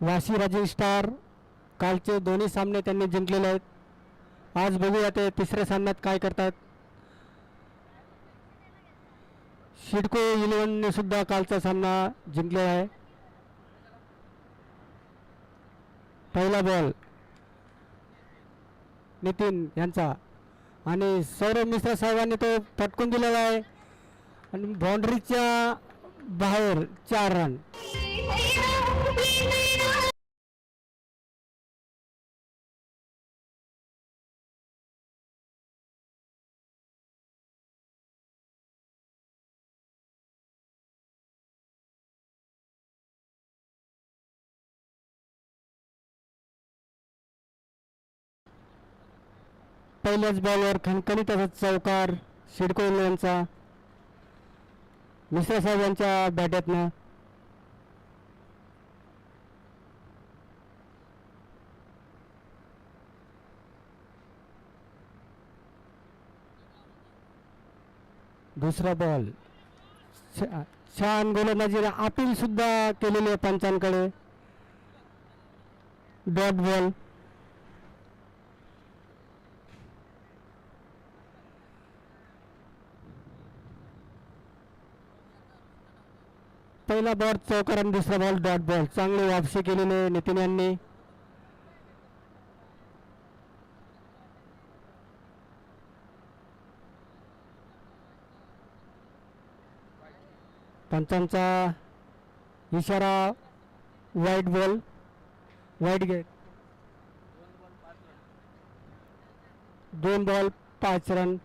Vashi rising star कालचे दोन्ही सामने त्यांनी जिंकलेले आहेत. आज बघूया ते तिसऱ्या सामन्यात काय करतात. सिडको 11ने सुद्धा कालचा सामना जिंकलेला आहे. पहिला बॉल नितीन यांचा आणि सौरभ मिश्रा साहेबांनी तो पटकून दिलेला आहे आणि बाउंड्रीच्या बाहेर 4 रन. पहिल्याच बॉलवर खणखणीत असा चौकार सिडको यांचा मिश्रा साहेब यांच्या बॅटतनं. दुसरा बॉल छान गोलंदाजीला अपील सुद्धा केलेली आहे पंचांकडे. Dot ball. पहिला बॉल चौकार आणि दुसरा बॉल डॉट बॉल. चांगली वापसी केलेली नितीन यांनी. पंचांचा इशारा वाईट बॉल. वाईट गेट. 2 ball 5 run.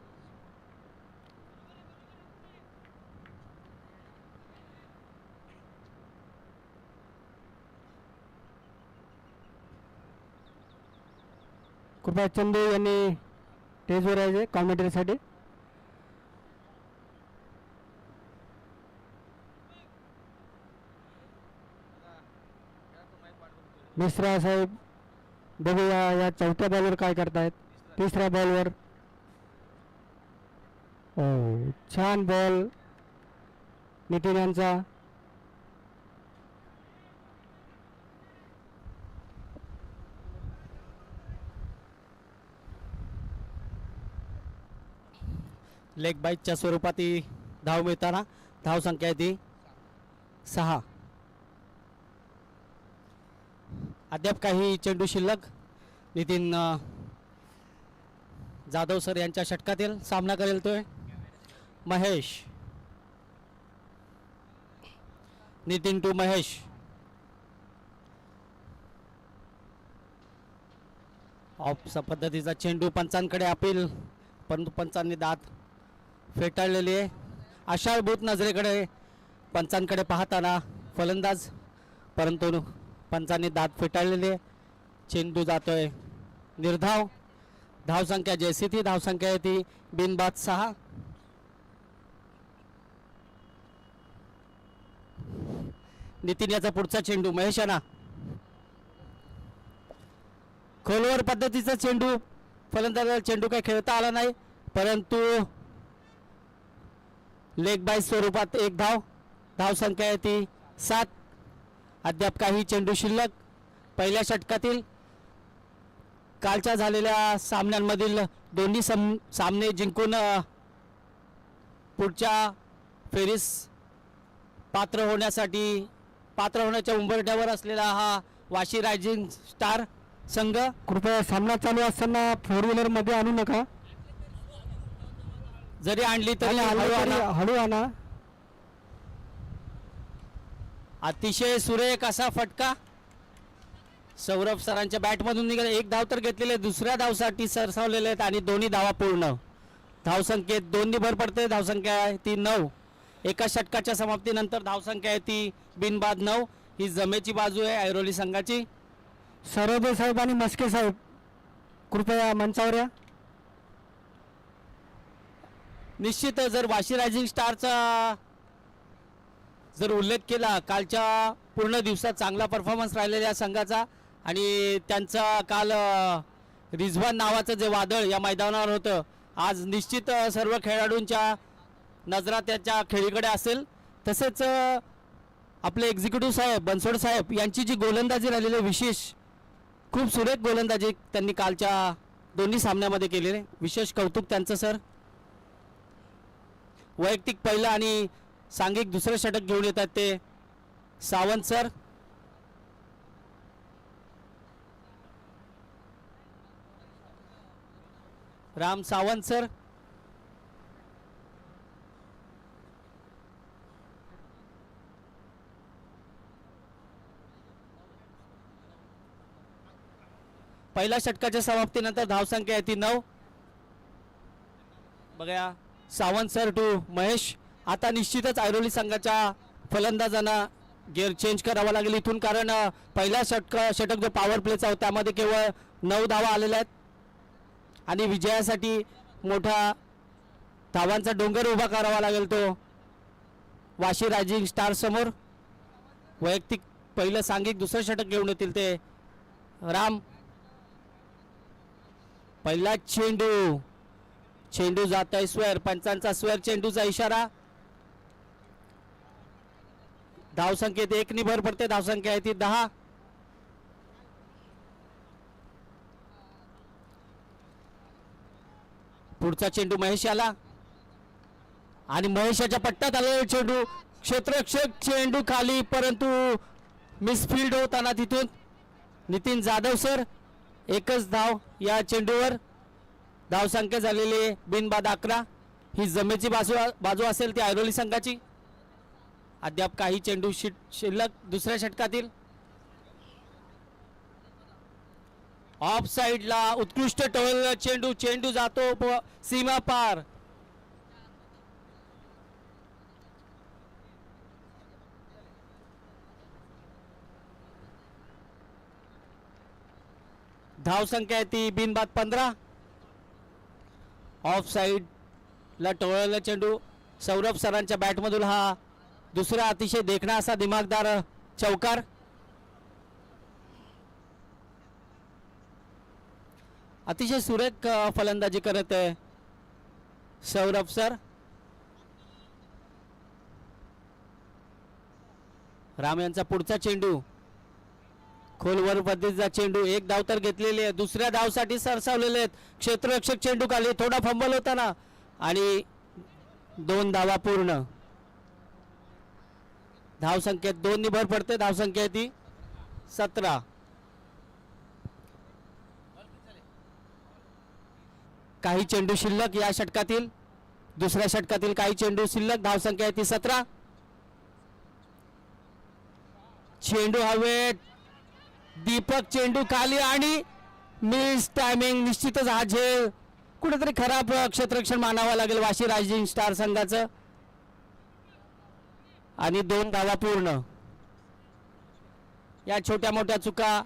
कृपया चंदू यांनी स्टेजवर यायचे कॉमेंटरीसाठी. मिश्रा साहेब बघूया या चौथ्या बॉलवर काय करतायत. तिसऱ्या बॉलवर छान बॉल नितीन यांचा. लेग बाईटच्या स्वरूपात ही धाव मिळताना धाव संख्या आहे ती 6. अद्याप काही चेंडू शिल्लक. नितीन जाधव सर यांच्या षटकातील सामना करेल तोय महेश. नितीन टू महेश. ऑफ पद्धतीचा चेंडू पंचांकडे अपील परंतु पंचांनी दात फेटाळलेली आहे. आशाभूत नजरेकडे पंचांकडे पाहताना फलंदाज परंतु पंचांनी दात फेटाळलेले. चेंडू जातोय निर्धाव. धावसंख्या जैसी ती धावसंख्या आहे ती बिनबाद 6. नितीन याचा पुढचा चेंडू महेशाना. खोलवर पद्धतीचा चेंडू. फलंदाजाला चेंडू काही खेळता आला नाही परंतु लेग बाय स्वरूपात 1 धाव. धावसंख्या आहे ती 7. अद्याप काही चेंडू शिल्लक. पहिल्या षटकातील कालच्या झालेल्या सामन्यांमधील दोन्ही सामने जिंकून पुढच्या फेरीस पात्र होण्याच्या उंबरठ्यावर असलेला हा वाशी रायझिंग स्टार संघ. कृपया सामना चालू असताना 4 व्हीलर मध्ये आणू नका. जरी आणली तरी हळू आणा. अतिशय सुरेख असा फटका सौरभ सरांच्या बॅटमधून निघाला. 1 धाव तर घेतलेले. दुसऱ्या धावसाठी सरसावलेले आहेत आणि दोन्ही धावा पूर्ण. धावसंख्येत 2 भर पडते. धावसंख्या आहे ती 9. एका षटकाच्या समाप्तीनंतर धावसंख्या आहे ती बिनबाद 9. ही जमेची बाजू आहे ऐरोली संघाची. सरोदे साहेब आणि मस्के साहेब कृपया मंचावर या. निश्चित जर वाशी रायझिंग स्टारचा जर उल्लेख केला कालच्या पूर्ण दिवसात चांगला परफॉर्मन्स राहिलेल्या संघाचा आणि त्यांचा काल रिझवान नावाचं जे वादळ या मैदानावर होतं आज निश्चित सर्व खेळाडूंच्या नजरा त्याच्या खेळीकडे असेल. तसेच आपले एक्झिक्युटिव्ह साहेब बनसोड साहेब यांची जी गोलंदाजी राहिलेली आहे, विशेष खूप सुरेख गोलंदाजी त्यांनी कालच्या दोन्ही सामन्यामध्ये केलेले, विशेष कौतुक त्यांचं सर. वैयक्तिक पहिलं आणि सांघिक दुसरं षटक घेऊन येतात ते सावंत सर. राम सावंत सर. पहिल्या षटकाच्या समाप्तीनंतर धावसंख्या आहे ती 9. बघा सावंत सर टू महेश. आता निश्चितच ऐरोली संघाच्या फलंदाजांना गिअर चेंज करावा लागेल इथून, कारण पहिला षटक जो पॉवर प्लेचा होता त्यामध्ये केवळ 9 धावा आलेल्या आहेत आणि विजयासाठी मोठा धावांचा डोंगर उभा करावा लागेल तो वाशी रायझिंग स्टार समोर. वैयक्तिक पहिलं सांघिक दुसरं षटक घेऊन येतील ते राम. पहिला चेंडू, चेंडू जात आहे स्वेअर, पंचांचा स्वेअर, चेंडूचा इशारा. धावसंख्येत 1 नि भर पडते, धावसंख्या आहे ती 10. पुढचा चेंडू महेश आला आणि महेशाच्या पट्ट्यात आलेला चेंडू, क्षेत्ररक्षक चेंडू खाली, परंतु मिसफिल्ड होताना तिथून नितीन जाधव सर. एकच धाव या चेंडूवर. धावसंख्या झालेली बिनबाद 11. ही जमेची बाजू असेल ती ऐरोली संघाची. अद्याप काही चेंडू शिल्लक दुसऱ्या षटकातील. ऑफ साइडला उत्कृष्ट टोळलेला चेंडू, चेंडू जातो सीमा पार. धावसंख्या आहे ती बिनबाद 15. ऑफ साइडला टोळलेला चेंडू. सौरभ सरांच्या बॅटमधून हा दुसरा अतिशय देखणा असा दिमागदार चौकार. अतिशय सुरेख फलंदाजी करत आहे सौरभ सर. राम यांचा पुढचा चेंडू, खोलवर पद्धतीचा चेंडू. 1 धाव तर घेतलेली आहे, दुसऱ्या धावसाठी सरसावलेले आहेत. क्षेत्ररक्षक चेंडू खाली, थोडा फंबल होताना आणि 2 धावा पूर्ण. धावसंख्येत 2 नि भर पडते, धावसंख्या ती 17. काही चेंडू शिल्लक या षटकातील, दुसऱ्या षटकातील काही चेंडू शिल्लक. धावसंख्या ती 17. चेंडू हवेत, दीपक चेंडू खाली आणि मिस टायमिंग. निश्चितच हा झेल कुठेतरी खराब क्षेत्ररक्षण मानावा लागेल वाशी रायझिंग स्टार संघाचं. आणि 2 धावा पूर्ण. या छोट्या मोठ्या चुका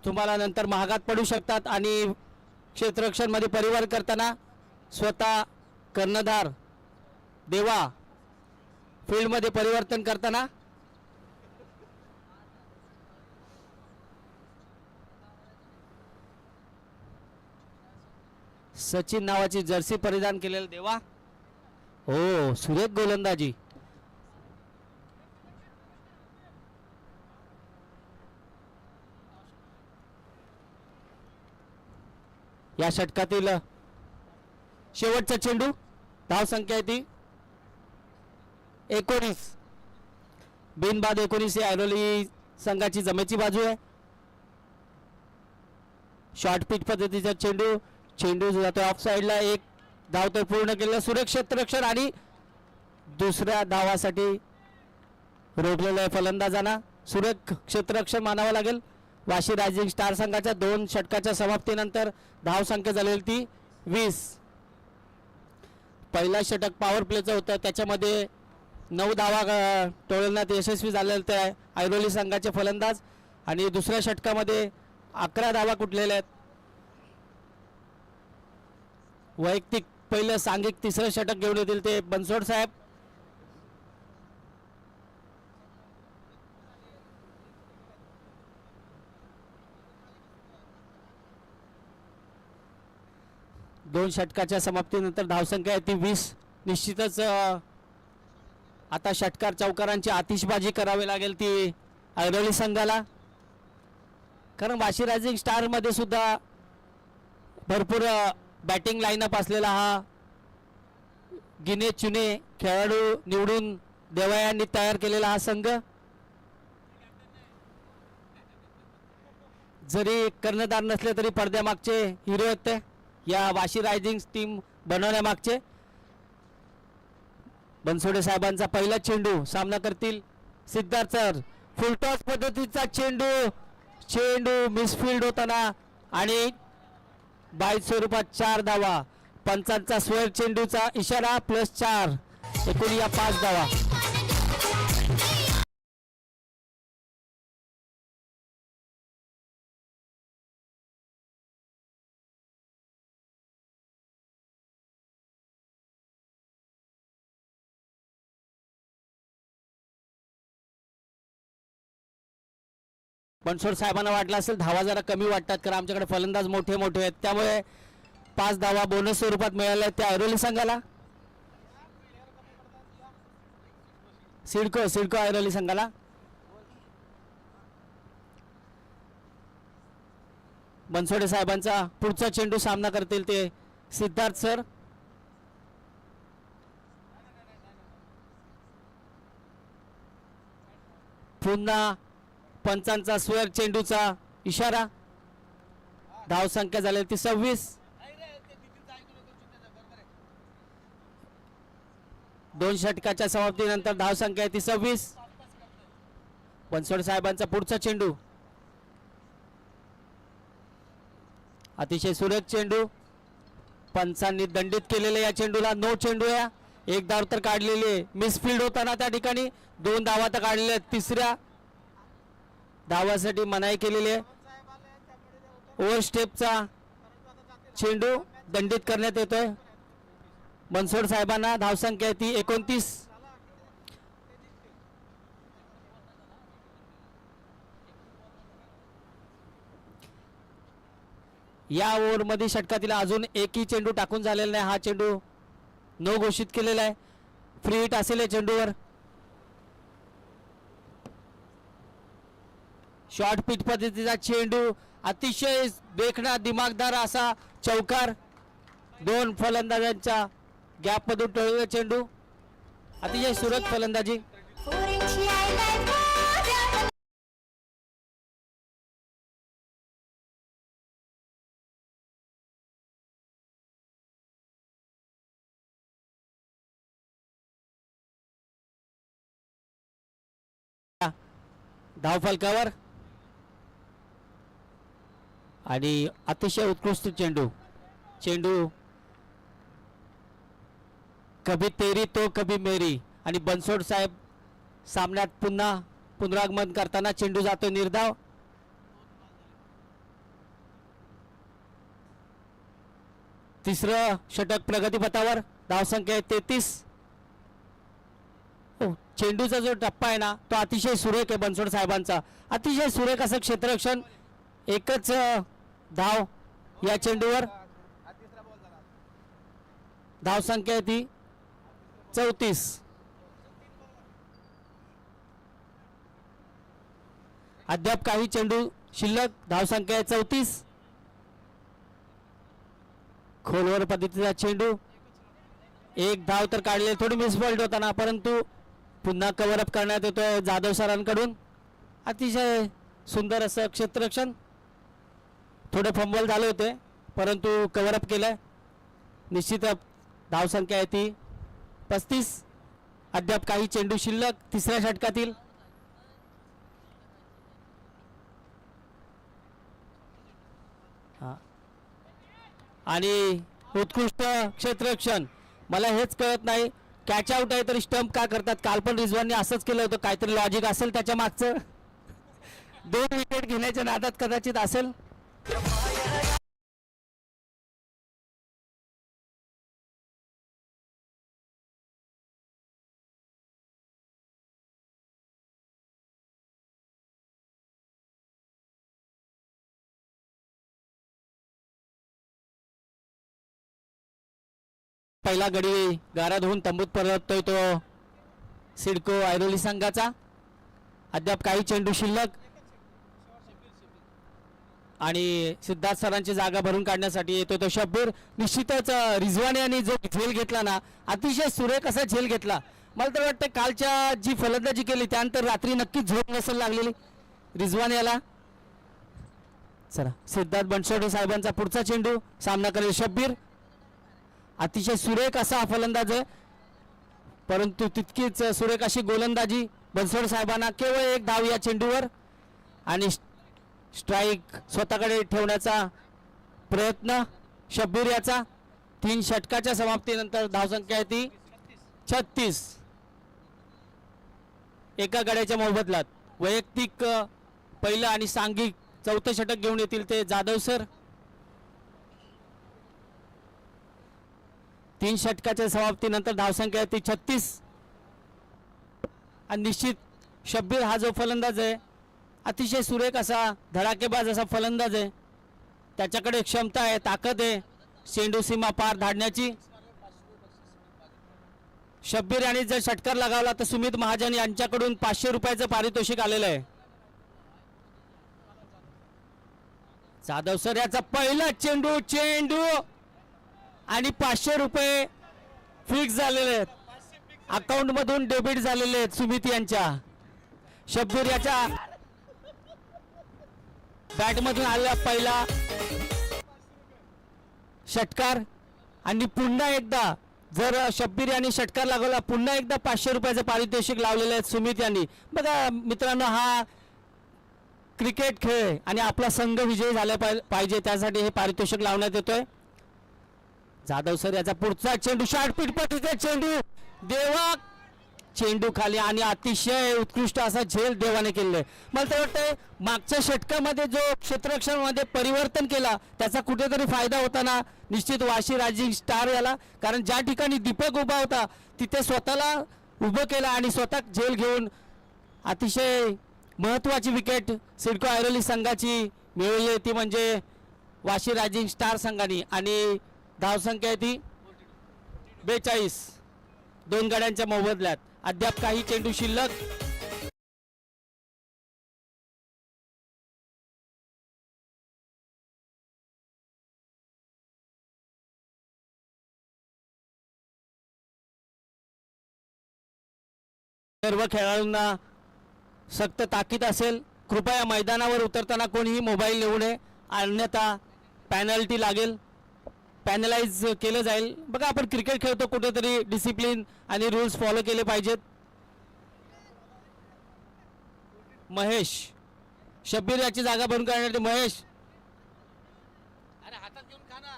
तुम्हाला नंतर महागात पडू शकतात आणि क्षेत्ररक्षण मध्ये परिवार करताना स्वतः कर्णधार देवा फील्ड मध्ये परिवर्तन करताना सचिन नावाची जर्सी परिधान केलेला देवा. हो, सुरेख गोलंदाजी. या षटकातील शेवटचा चेंडू. धावसंख्या आहे ती 19. बिनबाद 19 ही ऐरोली संघाची जमेची बाजू आहे. शॉर्ट पिच पद्धतीचा चेंडू, चेंडू जातो ऑफ साइडला. 1 धाव तर पूर्ण केलेलं सुरेख क्षेत्ररक्षण आणि दुसऱ्या धावासाठी रोखलेलं आहे फलंदाजांना. सुरेख क्षेत्ररक्षण मानावं लागेल वाशी रायझिंग स्टार संघाच्या. 2 षटकाच्या समाप्तीनंतर धावसंख्या झालेली ती 20. पहिला षटक पॉवर प्लेचं होतं, त्याच्यामध्ये 9 धावा टोळण्यात यशस्वी झालेले ते ऐरोली संघाचे फलंदाज आणि दुसऱ्या षटकामध्ये 11 धावा कुठलेल्या आहेत. वैयक्तिक पहिलं सांघिक तिसरं षटक घेऊन येतील ते बनसोड साहेब. दोन षटकाच्या समाप्तीनंतर धावसंख्या आहे ती 20. निश्चितच आता षटकार चौकारांची आतिषबाजी करावी लागेल ती ऐरोली संघाला, कारण वाशी रायझिंग स्टार मध्ये सुद्धा भरपूर बॅटिंग लाईनअप असलेला हा गिने चुने खेळाडू निवडून देवयांनी तयार केलेला हा संघ, जरी कर्णधार नसले तरी पडद्यामागचे हिरो आहेत ते या वाशी रायझिंग टीम बनवण्यामागचे. बनसोडे साहेबांचा पहिला चेंडू, सामना करतील सिद्धार्थ सर. फुलटॉस पद्धतीचा चेंडू मिसफिल्ड होताना आणि बाईट स्वरूपात 4 धावा. पंचांचा स्वर चेंडूचा इशारा +4, एकूण या 5 धावा. बनसोड साहेबांना वाटलं असेल धावा जरा कमी वाटतात, कारण आमच्याकडे फलंदाज मोठे मोठे आहेत, त्यामुळे 5 धावा बोनस स्वरूपात मिळाल्या त्या ऐरोली संघाला. सिडको ऐरोली संघाला. बनसोडे साहेबांचा पुढचा चेंडू, सामना करतील ते सिद्धार्थ सर. पुन्हा पंचांचा स्वर चेंडूचा इशारा. धाव संख्या झाली ती 26. 2 षटकाच्या समाप्तीनंतर धाव संख्या ती 26. बनसोड साहेबांचा पुढचा चेंडू, अतिशय सुरेख चेंडू, पंचांनी दंडित केलेल्या या चेंडूला नो चेंडू आहे. 1 धाव तर काढलेली आहे, मिसफिल्ड होताना त्या ठिकाणी 2 धावा तर काढलेल्या आहेत. 3ऱ्या धावासाठी मनाई केलेली आहे. ओव्हर स्टेपचा चेंडू दंडित करण्यात येतोय बनसोड साहेबांना. धावसंख्या ती 29. या ओव्हरमध्ये षटकातील अजून एकही चेंडू टाकून झालेला नाही. हा चेंडू नो घोषित केलेला आहे. फ्री हिट असेल या चेंडूवर. शॉर्ट पिच पद्धतीचा चेंडू, अतिशय देखणा दिमागदार असा चौकार. 2 फलंदाजांच्या गॅप मधून टळलेला चेंडू, अतिशय सुरेख फलंदाजी. धाव फलकावर आणि अतिशय उत्कृष्ट चेंडू कभी तेरी तो कभी मेरी. आणि बनसोड साहेब सामन्यात पुन्हा पुनरागमन करताना चेंडू जातो निर्धाव. तिसरं षटक प्रगतीपथावर. धावसंख्या 33. चेंडूचा जो टप्पा आहे ना तो अतिशय सुरेख आहे बनसोड साहेबांचा. अतिशय सुरेख असं क्षेत्ररक्षण. एकच धाव या चेंडूवर. धावसंख्या ती 34. अद्याप काही चेंडू शिल्लक. धावसंख्या 34. खोलवर पद्धतीचा चेंडू. 1 धाव तर काढले, थोडी मिसफॉल्ट होताना, परंतु पुन्हा कव्हरअप करण्यात येतोय जाधव सरांकडून. अतिशय सुंदर असं क्षेत्ररक्षण. थोडे फंबल झाले होते परंतु कव्हरअप केलंय. निश्चित धावसंख्या आहे ती 35. अद्याप काही चेंडू शिल्लक 3ऱ्या षटकातील. आणि उत्कृष्ट क्षेत्ररक्षण. मला हेच कळत नाही, कॅच आउट आहे तरी स्टंप का करतात. काल पण रिझवानने असंच केलं होतं, काहीतरी लॉजिक असेल त्याच्या मागचं. 2 विकेट घेण्याच्या नादात कदाचित असेल. पहिला गडी गारा धुवून तंबूत परततोय तो सिडको ऐरोली संघाचा. अद्याप काही चेंडू शिल्लक आणि सिद्धार्थ सरांची जागा भरून काढण्यासाठी येतो तो शब्बीर. निश्चितच रिझवान यांनी जो झेल घेतला ना, अतिशय सुरेख असा झेल घेतला. मला तर वाटतं कालच्या जी फलंदाजी केली त्यानंतर रात्री नक्कीच झोप नसेल लागलेली रिझवान याला. चला सिद्धार्थ बनसोडे साहेबांचा पुढचा चेंडू सामना करेल शब्बीर. अतिशय सुरेख असा हा फलंदाज आहे, परंतु तितकीच सुरेख अशी गोलंदाजी बनसोडे साहेबांना. केवळ एक धाव या चेंडूवर आणि स्ट्राईक स्वतःकडे ठेवण्याचा प्रयत्न शब्बीर याचा. 3 षटकाच्या समाप्तीनंतर धावसंख्या आहे ती 36. एका गड्याच्या मोबदल्यात वैयक्तिक पहिलं आणि सांघिक चौथं षटक घेऊन येतील ते जाधव सर. 3 षटकाच्या समाप्तीनंतर धावसंख्या आहे ती 36. आणि निश्चित शब्बीर हा जो फलंदाज आहे अतिशय सुरेख असा धडाकेबाज असा फलंदाज आहे. त्याच्याकडे क्षमता आहे, ताकद आहे चेंडू सीमा पार धाडण्याची. शब्बीर यांनी जर षटकार लगावला तर सुमित महाजन यांच्याकडून 500 रुपयाचं पारितोषिक आलेलं आहे. जाधव सर याचा पहिला चेंडू आणि 500 रुपये फिक्स झालेले आहेत, अकाउंट मधून डेबिट झालेले आहेत सुमित यांच्या. शब्बीर याच्या बॅट मधून आलेला पहिला षटकार आणि पुन्हा एकदा जर शब्बीर यांनी षटकार लागवला पुन्हा एकदा 500 रुपयाचं पारितोषिक लावलेलं आहे सुमित यांनी. बघा मित्रांनो, हा क्रिकेट खेळ आहे आणि आपला संघ विजयी झाला पाहिजे त्यासाठी हे पारितोषिक लावण्यात येतोय. जाधव सर याचा पुढचा चेंडू शॉर्टपिट पद्धतीचा चेंडू देवा चेंडू खाली आणि अतिशय उत्कृष्ट असा झेल देवाने केलेला. मला तर वाटतंय मागच्या षटकामध्ये जो क्षेत्ररक्षणामध्ये परिवर्तन केला त्याचा कुठेतरी फायदा होताना निश्चित वाशी रायझिंग स्टार याला. कारण ज्या ठिकाणी दीपक उभा होता तिथे स्वतःला उभं केलं आणि स्वतः झेल घेऊन अतिशय महत्त्वाची विकेट सिडको ऐरोली संघाची मिळवली ती म्हणजे वाशी रायझिंग स्टार संघाने. आणि धावसंख्या आहे ती 42. 2 गड्यांच्या मोबदल्यात अद्याप काही चेंडू शिल्लक. सर्व खेळाडूंना सक्त ताकीद असेल, कृपया मैदानावर उतरताना कोणीही मोबाईल नेऊ नये, अन्यथा पॅनल्टी लागेल, पॅनलाइज केलं जाईल. बघा आपण क्रिकेट खेळतो, कुठेतरी डिसिप्लिन आणि रूल्स फॉलो केले पाहिजेत. महेश शब्बीर याची जागा भरून काढण्यासाठी महेश हातात घेऊन खा ना.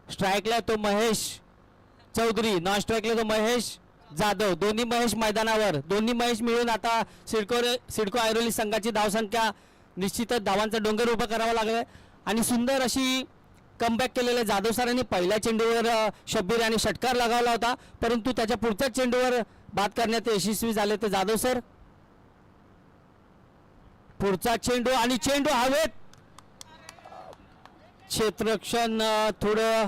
स्ट्राईकला तो महेश चौधरी, नॉन स्ट्राईकला तो महेश जाधव. दोन्ही महेश मैदानावर, दोन्ही महेश मिळून आता सिडको ऐरोली संघाची धावसंख्या निश्चितच धावांचा डोंगर उभा करावा लागलाय. आणि सुंदर अशी कमबॅक केलेल्या जाधव सरांनी पहिल्या चेंडूवर शब्बीर यांनी षटकार लगावला होता, परंतु त्याच्या पुढच्या चेंडूवर बाद करण्यात यशस्वी झाले ते जाधव सर. पुढचा चेंडू आणि चेंडू हवेत, क्षेत्ररक्षण थोडं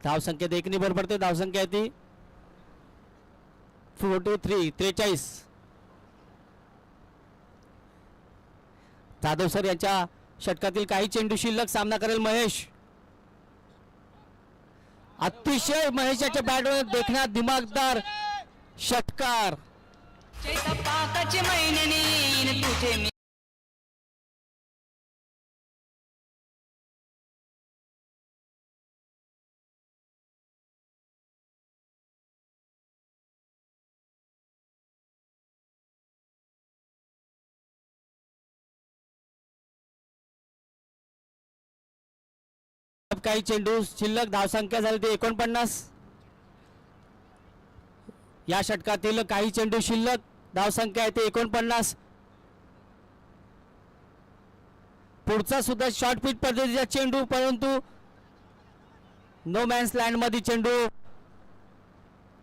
धावसंख्येत 1 नि भर पडते. धावसंख्या आहे ती 43. जाधव सर यांच्या षटकातील काही चेंडू शिल्लक. सामना करेल महेश. अतिशय महेशाच्या बॅटवर देखण्यात दिमागदार षटकार. काही चेंडू शिल्लक. धावसंख्या झाली ती 49. या षटकातील काही चेंडू शिल्लक. धावसंख्या आहे ती 49. पुढचा सुद्धा शॉर्ट पिच पद्धतीचा चेंडू, परंतु नो मॅन्स लँड मध्ये चेंडू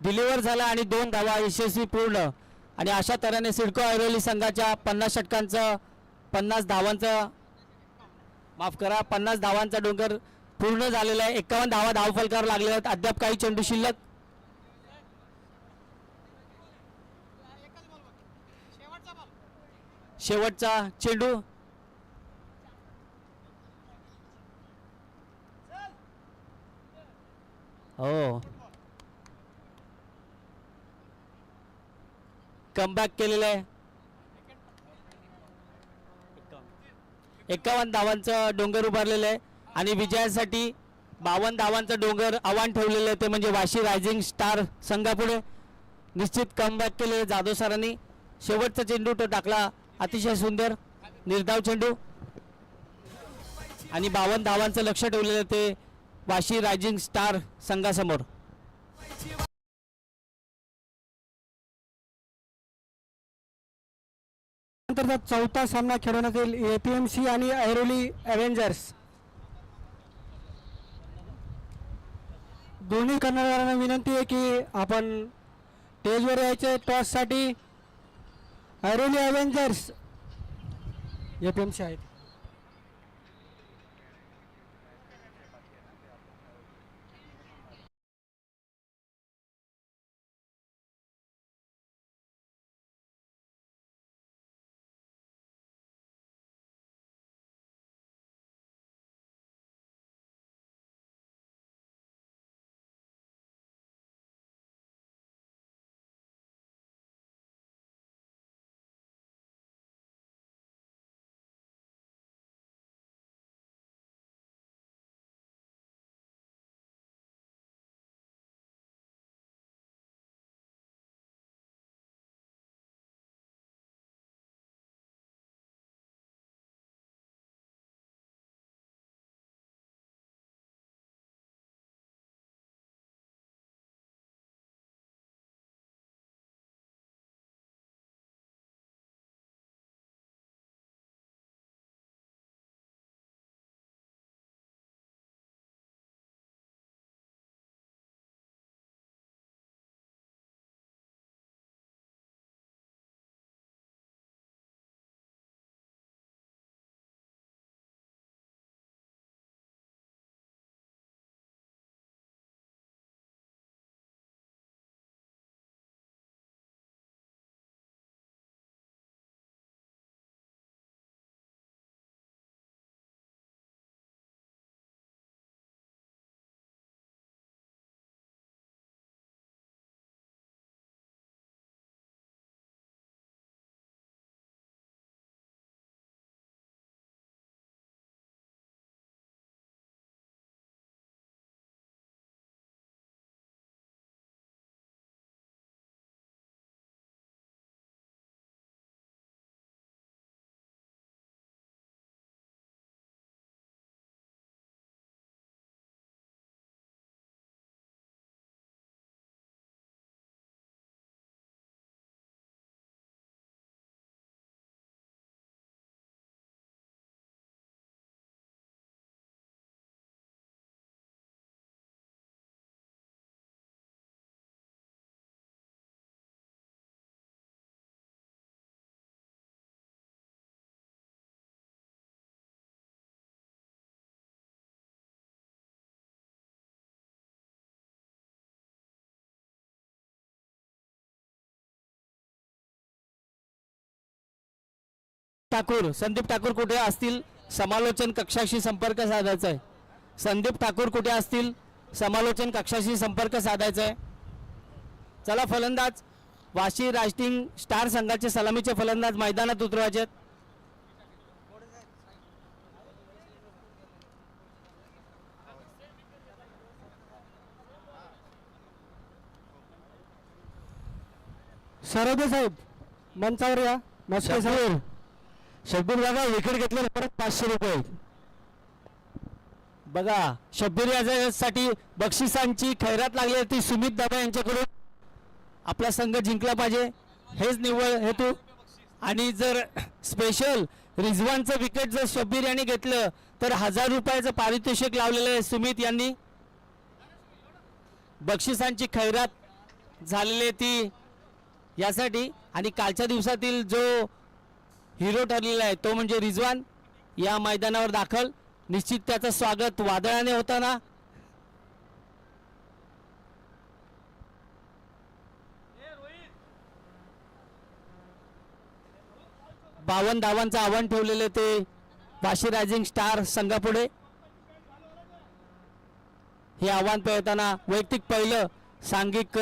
डिलिव्हर झाला आणि 2 धावा यशस्वी पूर्ण. आणि अशा तऱ्हेने सिडको ऐरोली संघाच्या 50 षटकांचं 50 धावांचं माफ करा 50 धावांचा डोंगर पूर्ण झालेला आहे. 51 धावा धावफलकावर लागले आहेत. अद्याप काही चेंडू शिल्लक. शेवटचा चेंडू हो कमबॅक केलेलं आहे. 51 धावांचं डोंगर उभारलेलं आहे आणि विजयासाठी 52 धावांचं डोंगर आव्हान ठेवलेलं आहे ते म्हणजे वाशी रायझिंग स्टार संघापुढे. निश्चित कमबॅक केले जाधव सरांनी. शेवटचा चेंडू तो टाकला अतिशय सुंदर निर्धाव चेंडू आणि 52 धावांचं लक्ष ठेवलेलं ते वाशी रायझिंग स्टार संघासमोर. नंतरचा चौथा सामना खेळवण्यात येईल एपीएमसी आणि ऐरोली अव्हेंजर्स. दोन्ही कर्णधारांना विनंती आहे की आपण स्टेजवर यायचे टॉससाठी. ऐरोली अव्हेंजर्स एपीएमसी आहेत. ठाकूर संदीप ठाकूर कुठे असतील समालोचन कक्षाशी संपर्क साधायचा आहे. संदीप ठाकूर कुठे असतील समालोचन कक्षाशी संपर्क साधायचा आहे. चला फलंदाज वाशी रायझिंग स्टार संघाचे सलामीचे फलंदाज मैदानात उतरवायचे आहेत. सरोदे साहेब मंचावर या. मस्के साहेब शब्बीर बघा विकेट घेतले परत 500 रुपये. बघा शब्बीर यासाठी बक्षिसांची खैरात लागली होती सुमित दादा यांच्याकडून. आपला संघ जिंकला पाहिजे हेच निव्वळ हेतू. आणि जर स्पेशल रिझवानचं विकेट जर शब्बीर यांनी घेतलं तर 1000 रुपयाचं पारितोषिक लावलेलं आहे सुमित यांनी. बक्षिसांची खैरात झालेली ती यासाठी आणि कालच्या दिवसातील जो हिरो ठरलेला आहे तो म्हणजे रिजवान या मैदानावर दाखल. निश्चित त्याचं स्वागत वादळाने होताना. बावन्न धावांचं आव्हान ठेवलेले ते वाशी रायझिंग स्टार संघापुढे. हे आव्हान पेलताना वैयक्तिक पहिलं सांघिक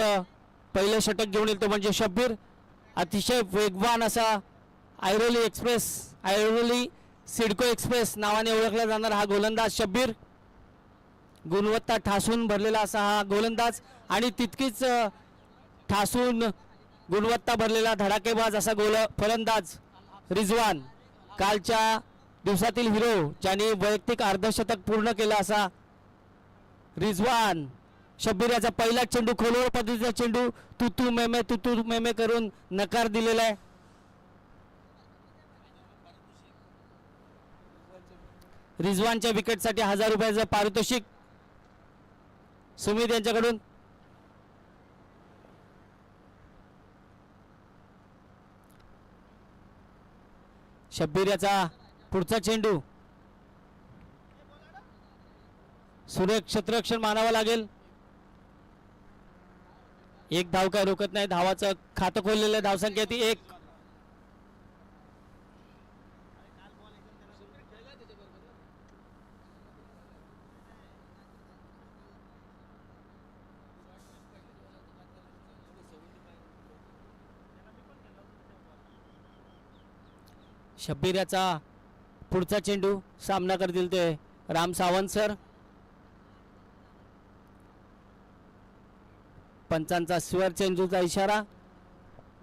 पहिलं षटक घेऊन येतो म्हणजे शब्बीर. अतिशय वेगवान असा ऐरोली सिडको एक्सप्रेस नावाने ओळखला जाणारा हा गोलंदाज शब्बीर. गुणवत्ता ठासून भरलेला असा हा गोलंदाज आणि तितकीच ठासून गुणवत्ता भरलेला धडाकेबाज असा फलंदाज रिजवान. कालच्या दिवसातील हिरो ज्यांनी वैयक्तिक अर्धशतक पूर्ण केला असा रिजवान. शब्बीर याचा पहिला चेंडू खोलवर पद्धतीचा चेंडू तुतू मेमे करून नकार दिलेला आहे. रिजवानच्या विकेटसाठी 1000 रुपयाचं पारितोषिक सुमित यांच्याकडून. शब्बीर याचा पुढचा चेंडू सुरेख क्षेत्ररक्षण मानावं लागेल. एक धाव काय रोकत नाही. धावाचं खातं खोललेलं आहे. धावसंख्या ती 1. शब्बीर याचा पुढचा चेंडू सामना करतील ते राम सावंत सर. पंचांचा स्वर चेंडूचा इशारा.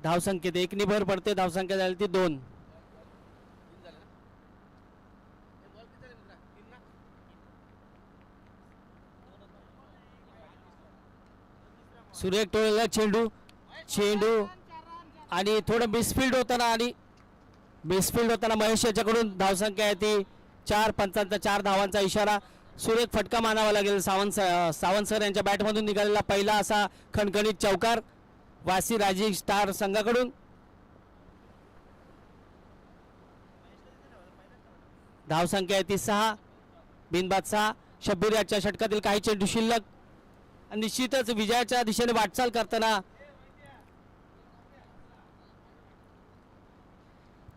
धावसंख्येत 1 ने भर पडते. धावसंख्या झाली ती 2. सुरेख टोळलेला चेंडू आणि थोडं मिसफिल्ड होताना महेश याच्याकडून धावसंख्या आहे ती 4. पंचांचा 4 धावांचा इशारा. सुरेख फटका मानावा लागेल. सावंत सर यांच्या बॅटमधून निघालेला पहिला असा खणखणीत चौकार वाशी रायझिंग स्टार संघाकडून. धावसंख्या आहे ती 6. बिनबाद 6. शब्बीर याच्या षटकातील काही चेंडू शिल्लक. निश्चितच विजयाच्या दिशेने वाटचाल करताना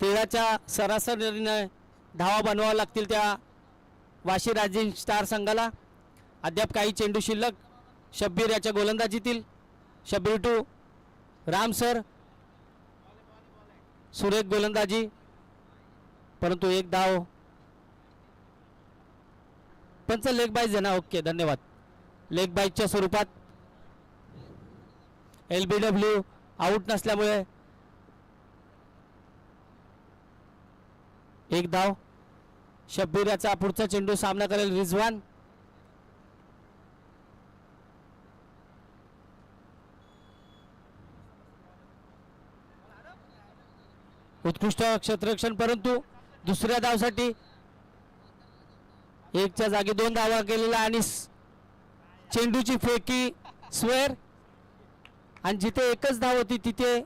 13च्या सरासरीने धावा बनवाव्या लागतील त्या वाशी रायझिंग स्टार संघाला. अद्याप काही चेंडू शिल्लक. शब्बीर याच्या गोलंदाजीतील. Shabbir to Ram sir. सुरेख गोलंदाजी परंतु 1 धाव. पंच लेग बाईज आहे ना. ओके धन्यवाद. लेग बाईजच्या स्वरूपात LBW आउट नसल्यामुळे 1 धाव. शब्बीर याचा पुढचा चेंडू सामना करेल रिजवान. उत्कृष्ट क्षेत्ररक्षण परंतु दुसऱ्या धावसाठी 1च्या जागी 2 धावा केलेला आणि चेंडूची फेकी स्वेर आणि जिथे 1च धाव होती तिथे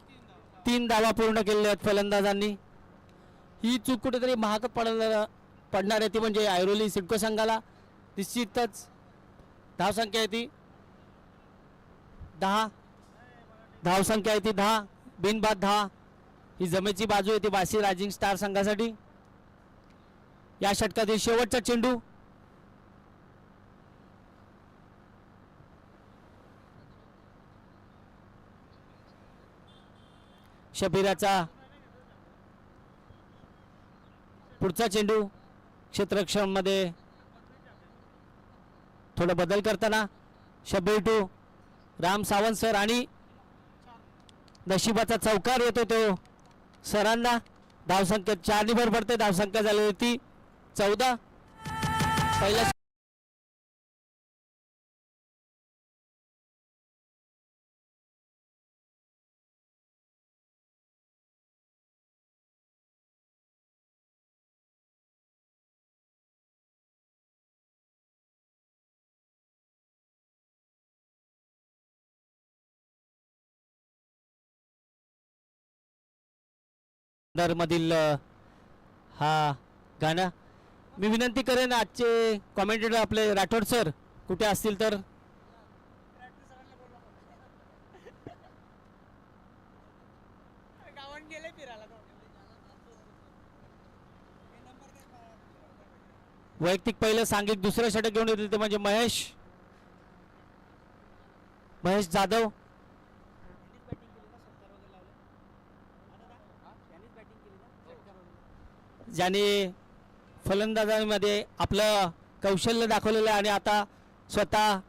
3 धावा पूर्ण केलेल्या आहेत फलंदाजांनी. ही चूक कुठेतरी महाग पडणार आहे ती म्हणजे ऐरोली सिडको संघाला. निश्चितच धावसंख्या आहे ती 10. धावसंख्या आहे ती 10. बिनबाद 10. ही जमेची बाजू आहे ती वाशी रायझिंग स्टार संघासाठी. या षटकातील शेवटचा चेंडू शब्बीराचा पुढचा चेंडू क्षेत्ररक्षण मध्ये थोडा बदल करताना शब्बीर टू राम सावंत सर आणि नशिबाचा चौकार येतो तो सरांना. धावसंख्या 4 ने भर पडते. धावसंख्या झाली होती 14. पहिला मधील हा गाणं मी विनंती करेन आजचे कॉमेंटेटर आपले राठोड सर कुठे असतील तर वैयक्तिक पहिलं सांघिक दुसरं षटक घेऊन येतील ते म्हणजे महेश जाधव ज्याने फलंदाजामध्ये आपलं कौशल्य दाखवलेलं आहे आणि आता स्वतः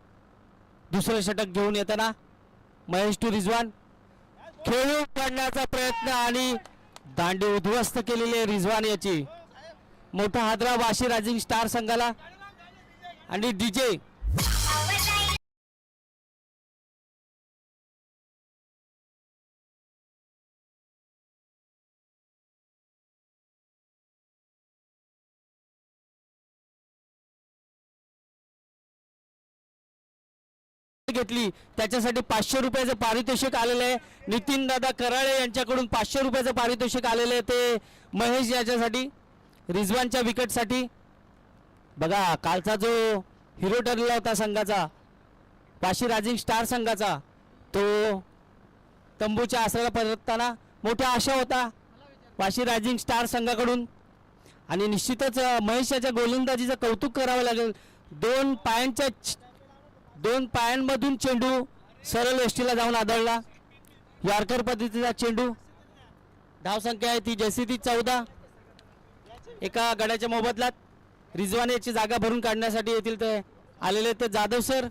दुसरं षटक घेऊन येताना महेश टू रिजवान खेळून काढण्याचा प्रयत्न आणि दांडी उद्ध्वस्त केलेली आहे रिजवान याची मोठा हादरा वाशी रायझिंग स्टार संघाला आणि डीजे घेतली त्याच्यासाठी 500 रुपयाचं पारितोषिक आलेलं आहे नितीन दादा कराळे यांच्याकडून 500 रुपयाचं पारितोषिक आलेलं आहे ते महेश याच्यासाठी रिजवानच्या विकेटसाठी बघा कालचा जो हिरो ठरलेला होता संघाचा वाशी रायझिंग स्टार संघाचा तो तंबूच्या आसऱ्याला परतताना मोठा आशा होता वाशी रायझिंग स्टार संघाकडून आणि निश्चितच महेश याच्या गोलंदाजीचं कौतुक करावं लागेल दोन पायांमधून चेंडू सरळ एसटीला जाऊन आदळला यॉर्कर पद्धतीचा चेंडू धावसंख्या आहे ती जैसी ती 14 एका गड्याच्या मोबदल्यात रिजवान याची जागा भरून काढण्यासाठी येतील ते आलेले ते जाधव सर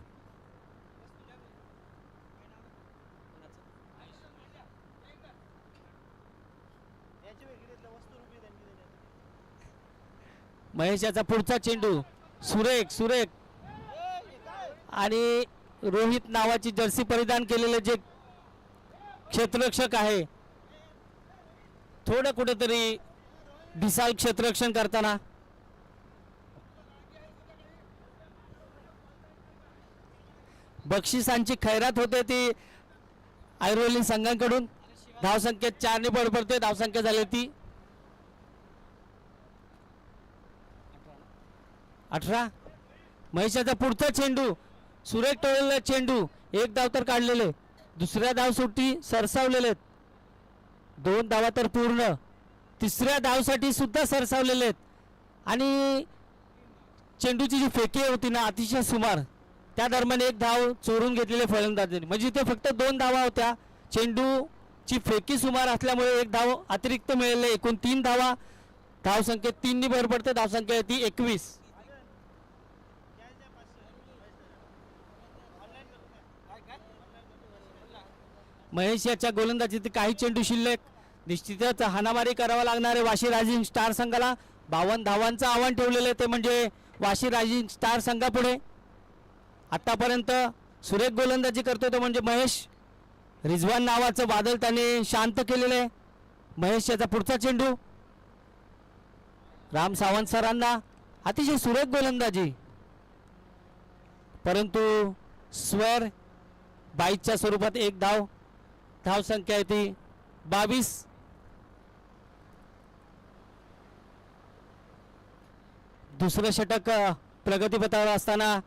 महेश याचा पुढचा चेंडू सुरेख आणि रोहित नावाची जर्सी परिधान केलेले जे क्षेत्ररक्षक आहे थोडं कुठेतरी ढिसाळ क्षेत्ररक्षण करताना बक्षिसांची खैरात होते ती ऐरोली संघांकडून धावसंख्येत 4 ने बळ पडते धावसंख्या झाली ती 18 महेशाचा पुढचा चेंडू सुरेख टोळलेला चेंडू एक धाव तर काढलेले दुसऱ्या धाव सुट्टी सरसावलेले 2 धावा तर पूर्ण तिसऱ्या धावसाठी सुद्धा सरसावलेले आणि चेंडूची जी फेकी होती ना अतिशय सुमार त्या दरम्यान एक धाव चोरून घेतलेले फलंदाजांनी म्हणजे ते फक्त 2 धावा होत्या चेंडूची फेकी सुमार असल्यामुळे एक धाव अतिरिक्त मिळाले एकूण 3 धावा धावसंख्येत 3 ने भर पडते धावसंख्या ती 21 महेश याच्या गोलंदाजीत काही चेंडू शिल्लक निश्चितच हाणामारी करावा लागणारे वाशी रायझिंग स्टार संघाला 52 धावांचं आव्हान ठेवलेलं ते म्हणजे वाशी रायझिंग स्टार संघापुढे आतापर्यंत सुरेख गोलंदाजी करतो तो म्हणजे महेश रिजवान नावाचं वादळ त्याने शांत केलेलं आहे महेश याचा पुढचा चेंडू राम सावंत सरांना अतिशय सुरेख गोलंदाजी परंतु स्वर बाईच्या स्वरूपात एक धावसंख्या आहे ती 22 दुसरं षटक प्रगतीपथावर असताना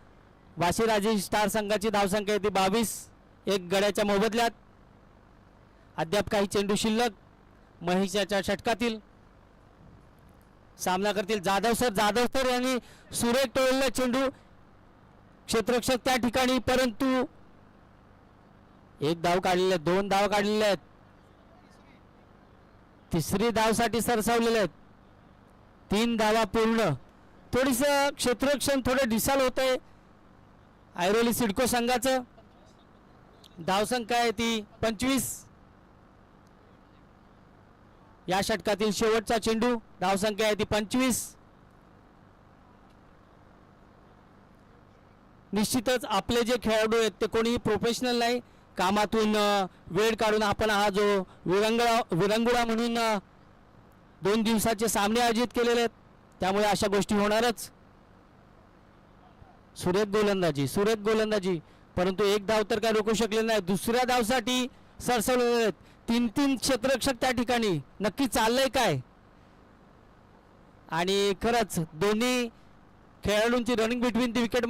वाशी रायझिंग स्टार संघाची धावसंख्या आहे ती 22 एक गड्याच्या मोबदल्यात अद्याप काही चेंडू शिल्लक महेशाच्या षटकातील सामना करतील जाधव सर यांनी सुरेख टोळलेला चेंडू क्षेत्ररक्षक त्या ठिकाणी परंतु एक धाव काढलेले 2 धाव काढलेले आहेत तिसरी धावसाठी सरसावलेले आहेत 3 धावा पूर्ण थोडीस क्षेत्ररक्षण थोडं ढिसाळ होते ऐरोली सिडको संघाचं धावसंख्या आहे ती 25 या षटकातील शेवटचा चेंडू धावसंख्या आहे ती 25 निश्चितच आपले जे खेळाडू आहेत ते कोणीही प्रोफेशनल नाही कामातून वेळ काढून आपण हा जो विरंगुळा म्हणून 2 दिवसाचे सामने आयोजित केलेले आहेत त्यामुळे अशा गोष्टी होणारच सुरेख गोलंदाजी परंतु एक धाव तर काय रोखू शकले नाही दुसऱ्या धावसाठी सरसवलेले आहेत. 3-3 क्षेत्ररक्षक त्या ठिकाणी. नक्की चाललंय काय? आणि खरंच दोन्ही खेळाडूंची रनिंग बिटवीन दी विकेट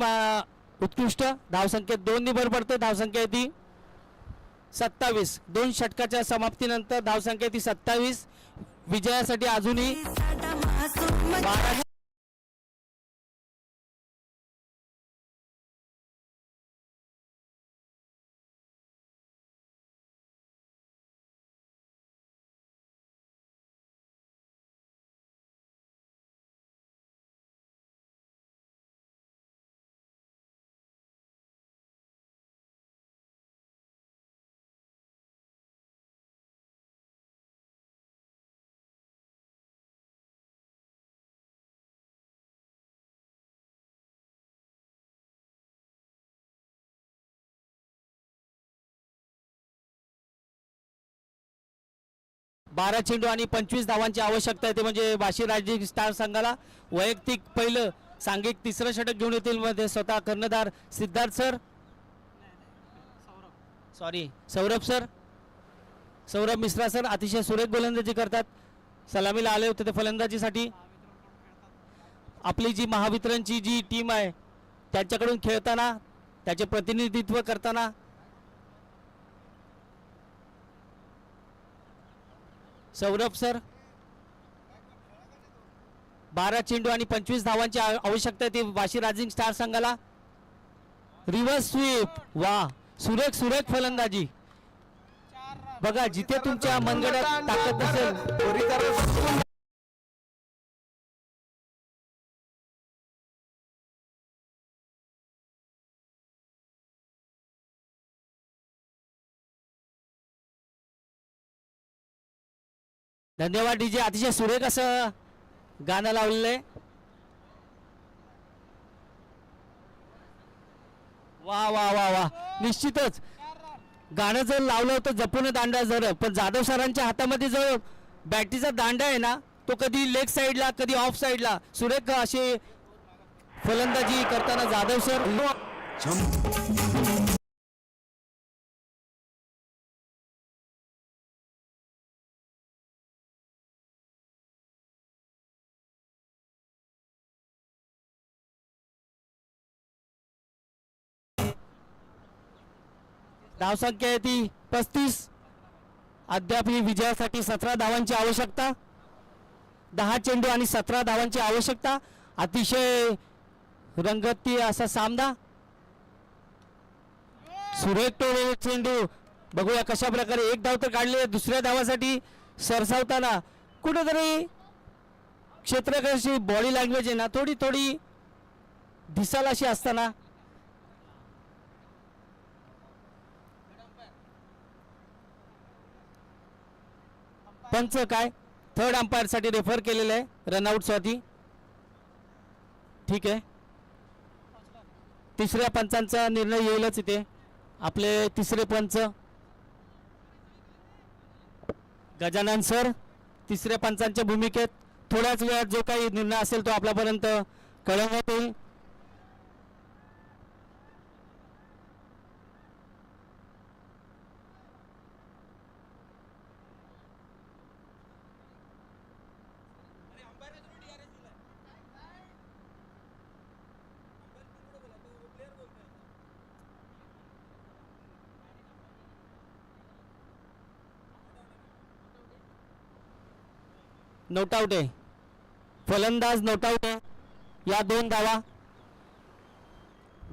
उत्कृष्ट. धावसंख्येत 2 भर पडते. धावसंख्या ती 27. 2 षटकाच्या समाप्तीनंतर धावसंख्या ती 27. विजयासाठी अजूनही 12 चेंडू आणि 25 धावांची आवश्यकता आहे. ते म्हणजे वाशी रायझिंग स्टार संघाला वैयक्तिक पहिलं सांघिक तिसरं षटक घेऊन येतील. मध्ये स्वतः कर्णधार Siddharth sir, Saurabh sir, Saurabh Mishra sir अतिशय सुरेख गोलंदाजी करतात. सलामीला आले होते ते फलंदाजीसाठी. आपली जी महावितरणची जी टीम आहे त्यांच्याकडून खेळताना त्याचे प्रतिनिधित्व करताना सौरभ सर. 12 चेंडू आणि 25 धावांची आवश्यकता आहे ती वाशी रायझिंग स्टार संघाला. Reverse sweep. वा, सुरेख सुरेख फलंदाजी. बघा, जिथे तुमच्या मनगडात ताकद असेल धन्यवाद डीजे. अतिशय सुरेख असं गाणं लावलेलं आहे. वा वा वा वा. निश्चितच गाणं जर लावलं होतं जपून दांडा जर, पण जाधव सरांच्या हातामध्ये जो बॅटीचा दांडा आहे ना तो कधी लेग साईडला कधी ऑफ साईडला सुरेख अशी फलंदाजी करताना जाधव सर. धावसंख्या आहे ती 35. अद्याप ही विजयासाठी 17 धावांची आवश्यकता. 10 चेंडू आणि 17 धावांची आवश्यकता. अतिशय रंगती असा सामना. सुरेख तो चेंडू. बघूया कशा प्रकारे एक धाव तर काढले. दुसऱ्या धावासाठी सरसावताना कुठेतरी क्षेत्ररक्षकाची बॉडी लँग्वेज आहे ना थोडी थोडी दिसाल अशी असताना पंच काय थर्ड अंपायर साठी रेफर केलेलं आहे रनआउट साठी. ठीक आहे, तिसऱ्या पंचांचा निर्णय येईलच इथे. आपले तिसरे पंच गजानन सर तिसऱ्या पंचांच्या भूमिकेत. थोड्याच वेळात जो काही निर्णय असेल तो आपल्यापर्यंत कळवण्यात येईल. नोट आउट आहे, फलंदाज नोट आउट आहे. या 2 धावा.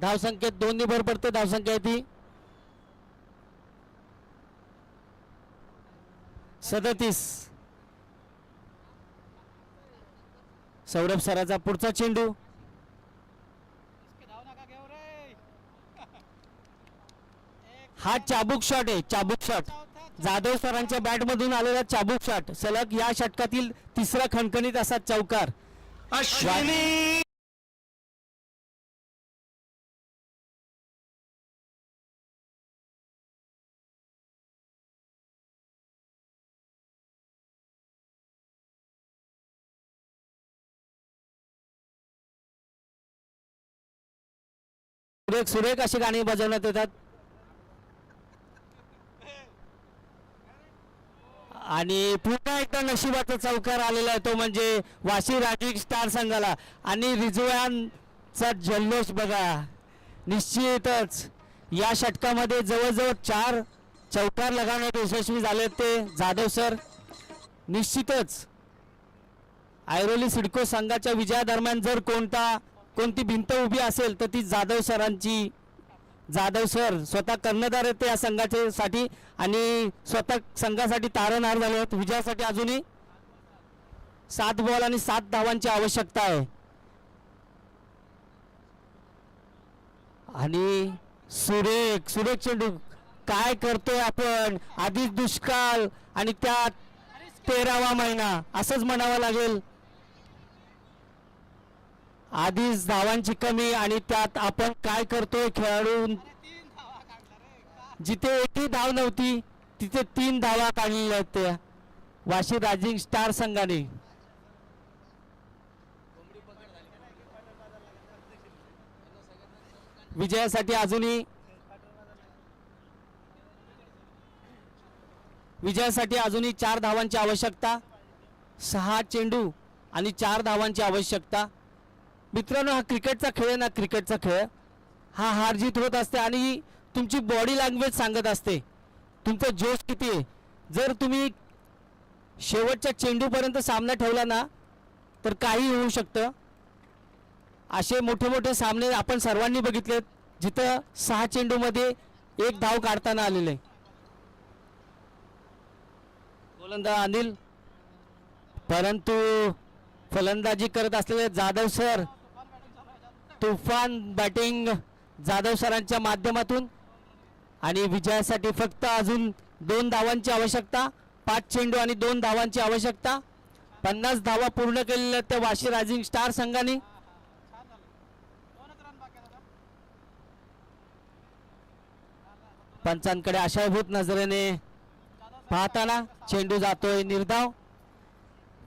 धावसंख्येत 2 भर पडते. धावसंख्या ती 37. सौरभ सराचा पुढचा चेंडू. हा चाबूक शॉट आहे, चाबूक शॉट. जाधव सरांच्या बॅट मधून आलेला चाबूक शॉट. सलग या षटकातील तिसरा खणखणीत असा चौकार. अश्विनी सुरेख सुरेख अशी गाणी बजावण्यात येतात. आणि पुन्हा एकदा नशिबाचा चौकार आलेला आहे, तो म्हणजे वाशी राजवीर स्टार संघाला. आणि रिजवानचा जल्लोष बघा. निश्चितच या षटकामध्ये जवळजवळ 4 चौकार लगावण्यात यशस्वी झाले ते जाधव सर. निश्चितच ऐरोली सिडको संघाच्या विजयादरम्यान जर कोणती भिंत उभी असेल तर ती जाधव सरांची. जाधव सर स्वतः कर्णधार आहेत या संघाचे साठी आणि स्वतः संघासाठी तारणहार झाले आहेत. विजयासाठी अजूनही 7 बॉल आणि 7 धावांची आवश्यकता आहे. आणि सुरेख चेंडू काय करतोय आपण. आधीच दुष्काळ आणि त्यात 13वा महिना असंच म्हणावं लागेल. आधीच धावांची कमी आणि त्यात आपण काय करतोय. खेळाडू जिथे एकही धाव नव्हती तिथे 3 धावा काढलेल्या आहेत त्या वाशी रायझिंग स्टार संघाने. विजयासाठी अजूनही 4 धावांची आवश्यकता. 6 चेंडू आणि 4 धावांची आवश्यकता. मित्रांनो, हा क्रिकेटचा खेळ आहे ना, क्रिकेटचा खेळ हा हार जीत होत असते आणि तुमची बॉडी लँग्वेज सांगत असते तुमचा जोश किती आहे. जर तुम्ही शेवटच्या चेंडूपर्यंत सामना ठेवला ना तर काही होऊ शकतं. असे मोठे मोठे सामने आपण सर्वांनी बघितलेत जिथं 6 चेंडूमध्ये 1 धाव काढताना आलेले. गोलंदाज अनिल, परंतु फलंदाजी करत असलेले जाधव सर. तुफान बॅटिंग जाधव सरांच्या माध्यमातून. आणि विजयासाठी फक्त अजून 2 धावांची आवश्यकता. 5 चेंडू आणि 2 धावांची आवश्यकता. 50 धावा पूर्ण केलेल्या त्या वाशी रायझिंग स्टार संघाने. पंचांकडे आशाभूत नजरेने पाहताना चेंडू जातोय निर्धाव.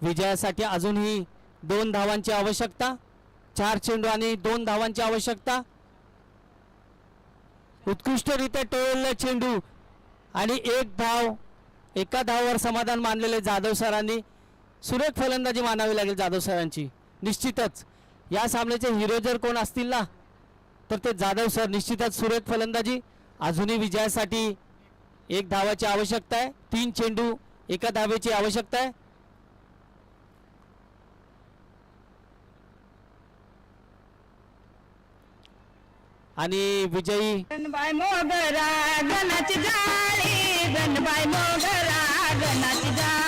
विजयासाठी अजूनही 2 धावांची आवश्यकता. 4 चेंडू आणि 2 धावांची आवश्यकता. उत्कृष्टरित्या टोळलेला चेंडू आणि 1 धाव. एका धावावर समाधान मानलेले जाधव सरांनी. सुरेख फलंदाजी मानावी लागेल जाधव सरांची. निश्चितच या सामन्याचे हिरो जर कोण असतील ना तर ते जाधव सर. निश्चितच सुरेख फलंदाजी. अजूनही विजयासाठी 1 धावाची आवश्यकता आहे. 3 चेंडू 1 धावेची आवश्यकता आहे. आणि विजयी गणबाई मोगरा गणाची जाळी, गणबाई मोगरा गणाची जाळी.